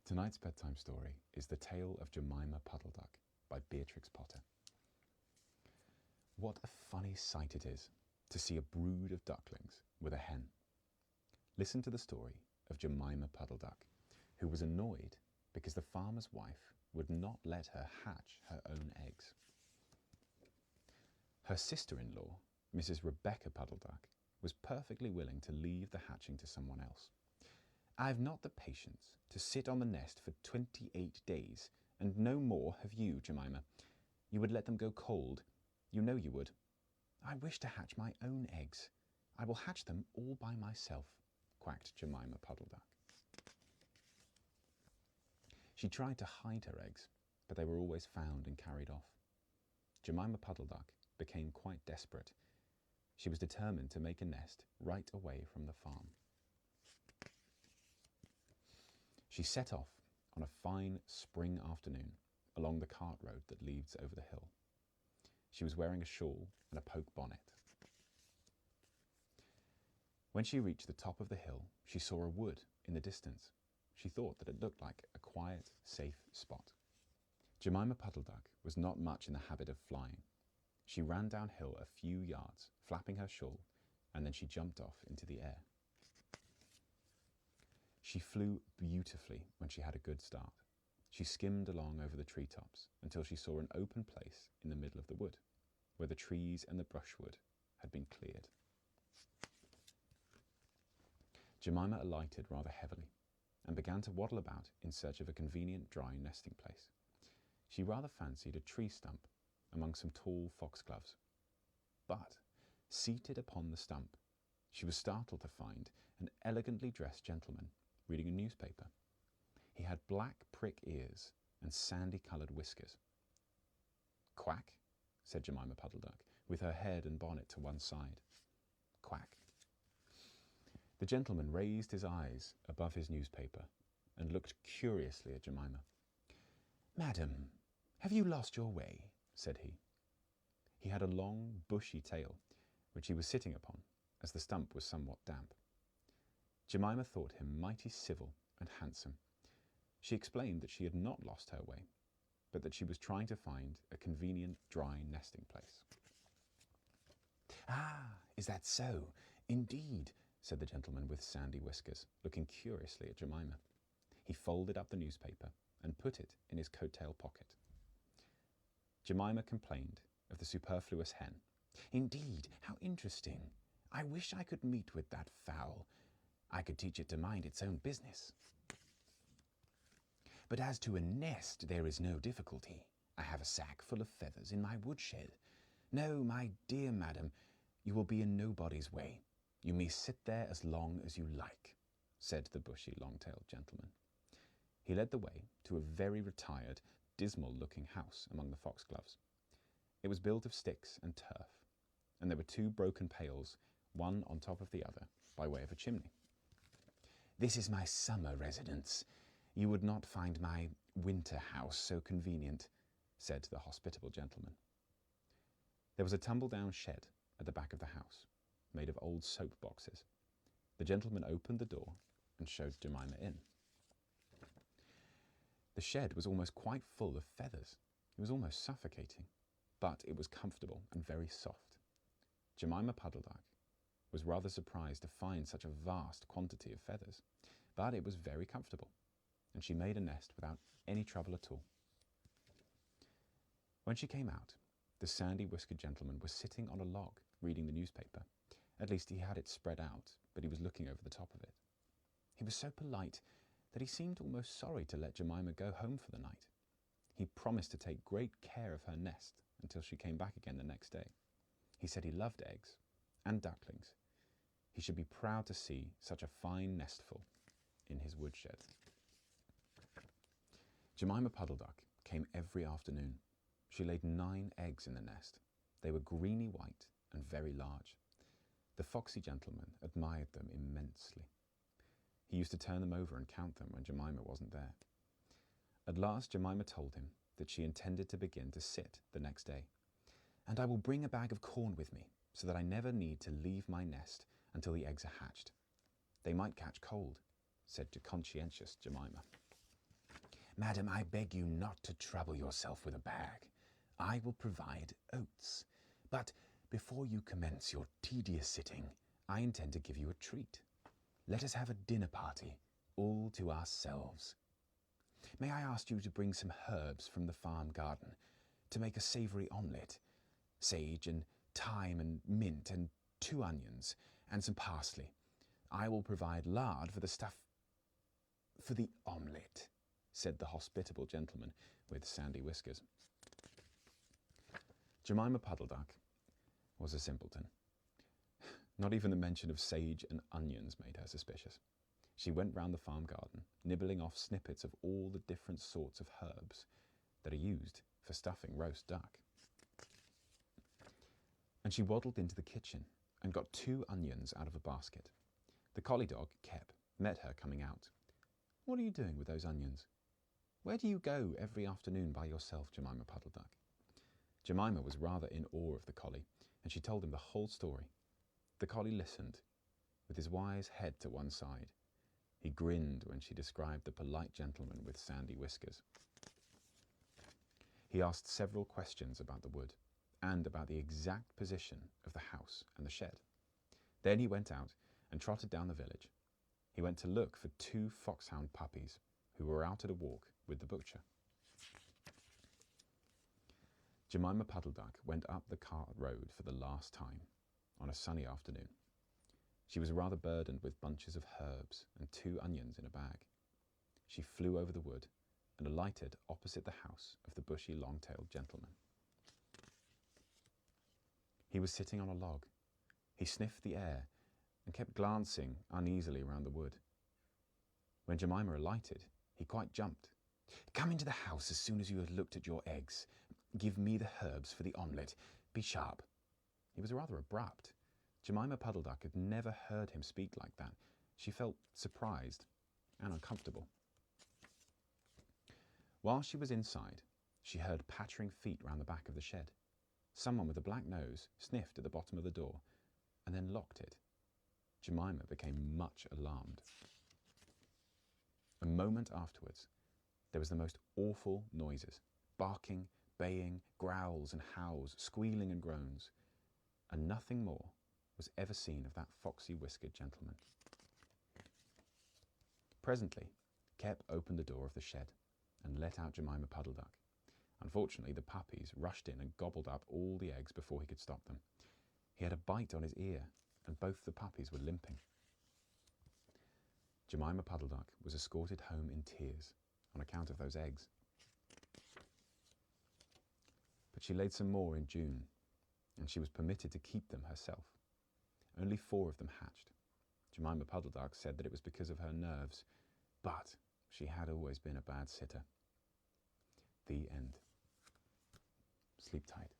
Tonight's bedtime story is The Tale of Jemima Puddle-Duck by Beatrix Potter. What a funny sight it is to see a brood of ducklings with a hen. Listen to the story of Jemima Puddle-Duck, who was annoyed because the farmer's wife would not let her hatch her own eggs. Her sister-in-law, Mrs. Rebecca Puddle-Duck, was perfectly willing to leave the hatching to someone else. "I've not the patience to sit on the nest for 28 days, and no more have you, Jemima. You would let them go cold. You know you would. I wish to hatch my own eggs. I will hatch them all by myself," quacked Jemima Puddle-Duck. She tried to hide her eggs, but they were always found and carried off. Jemima Puddle-Duck became quite desperate. She was determined to make a nest right away from the farm. She set off on a fine spring afternoon along the cart road that leads over the hill. She was wearing a shawl and a poke bonnet. When she reached the top of the hill, she saw a wood in the distance. She thought that it looked like a quiet, safe spot. Jemima Puddle-Duck was not much in the habit of flying. She ran downhill a few yards, flapping her shawl, and then she jumped off into the air. She flew beautifully when she had a good start. She skimmed along over the treetops until she saw an open place in the middle of the wood, where the trees and the brushwood had been cleared. Jemima alighted rather heavily and began to waddle about in search of a convenient dry nesting place. She rather fancied a tree stump among some tall foxgloves. But, seated upon the stump, she was startled to find an elegantly dressed gentleman reading a newspaper. He had black prick ears and sandy-coloured whiskers. "Quack," said Jemima Puddle-Duck, with her head and bonnet to one side. "Quack." The gentleman raised his eyes above his newspaper and looked curiously at Jemima. "Madam, have you lost your way?" said he. He had a long, bushy tail, which he was sitting upon, as the stump was somewhat damp. Jemima thought him mighty civil and handsome. She explained that she had not lost her way, but that she was trying to find a convenient dry nesting place. "Ah, is that so? Indeed," said the gentleman with sandy whiskers, looking curiously at Jemima. He folded up the newspaper and put it in his coat-tail pocket. Jemima complained of the superfluous hen. "Indeed, how interesting! I wish I could meet with that fowl. I could teach it to mind its own business. But as to a nest, there is no difficulty. I have a sack full of feathers in my woodshed. No, my dear madam, you will be in nobody's way. You may sit there as long as you like," said the bushy, long-tailed gentleman. He led the way to a very retired, dismal-looking house among the foxgloves. It was built of sticks and turf, and there were two broken pails, one on top of the other, by way of a chimney. "This is my summer residence. You would not find my winter house so convenient," said the hospitable gentleman. There was a tumble-down shed at the back of the house, made of old soap boxes. The gentleman opened the door and showed Jemima in. The shed was almost quite full of feathers. It was almost suffocating, but it was comfortable and very soft. Jemima Puddle-Duck was rather surprised to find such a vast quantity of feathers, but it was very comfortable, and she made a nest without any trouble at all. When she came out, the sandy-whiskered gentleman was sitting on a log reading the newspaper. At least he had it spread out, but he was looking over the top of it. He was so polite that he seemed almost sorry to let Jemima go home for the night. He promised to take great care of her nest until she came back again the next day. He said he loved eggs and ducklings. He should be proud to see such a fine nestful in his woodshed. Jemima Puddle-Duck came every afternoon. She laid 9 eggs in the nest. They were greeny white and very large. The foxy gentleman admired them immensely. He used to turn them over and count them when Jemima wasn't there. At last Jemima told him that she intended to begin to sit the next day. "And I will bring a bag of corn with me, so that I never need to leave my nest until the eggs are hatched. They might catch cold," said conscientious Jemima. Madam, I beg you not to trouble yourself with a bag. I will provide oats. But before you commence your tedious sitting, I intend to give you a treat. Let us have a dinner party, all to ourselves. May I ask you to bring some herbs from the farm garden to make a savoury omelette? Sage and thyme and mint and 2 onions and some parsley. I will provide lard for the stuff for the omelette, said the hospitable gentleman with sandy whiskers. Jemima Puddle-Duck was a simpleton. Not even the mention of sage and onions made her suspicious. She went round the farm garden, nibbling off snippets of all the different sorts of herbs that are used for stuffing roast duck. And she waddled into the kitchen and got 2 onions out of a basket. The collie dog, Kep, met her coming out. What are you doing with those onions? Where do you go every afternoon by yourself, Jemima Puddle-Duck? Jemima was rather in awe of the collie, and she told him the whole story. The collie listened, with his wise head to one side. He grinned when she described the polite gentleman with sandy whiskers. He asked several questions about the wood, and about the exact position of the house and the shed. Then he went out and trotted down the village. He went to look for 2 foxhound puppies who were out at a walk with the butcher. Jemima Puddle-Duck went up the cart road for the last time on a sunny afternoon. She was rather burdened with bunches of herbs and 2 onions in a bag. She flew over the wood and alighted opposite the house of the bushy long-tailed gentleman. He was sitting on a log. He sniffed the air and kept glancing uneasily around the wood. When Jemima alighted, he quite jumped. Come into the house as soon as you have looked at your eggs. Give me the herbs for the omelette. Be sharp. He was rather abrupt. Jemima Puddle-Duck had never heard him speak like that. She felt surprised and uncomfortable. While she was inside, she heard pattering feet round the back of the shed. Someone with a black nose sniffed at the bottom of the door and then locked it. Jemima became much alarmed. A moment afterwards, there was the most awful noises, barking, baying, growls and howls, squealing and groans, and nothing more was ever seen of that foxy-whiskered gentleman. Presently, Kep opened the door of the shed and let out Jemima Puddle-Duck. Unfortunately, the puppies rushed in and gobbled up all the eggs before he could stop them. He had a bite on his ear, and both the puppies were limping. Jemima Puddle-Duck was escorted home in tears on account of those eggs. But she laid some more in June, and she was permitted to keep them herself. Only 4 of them hatched. Jemima Puddle-Duck said that it was because of her nerves, but she had always been a bad sitter. The end. Sleep tight.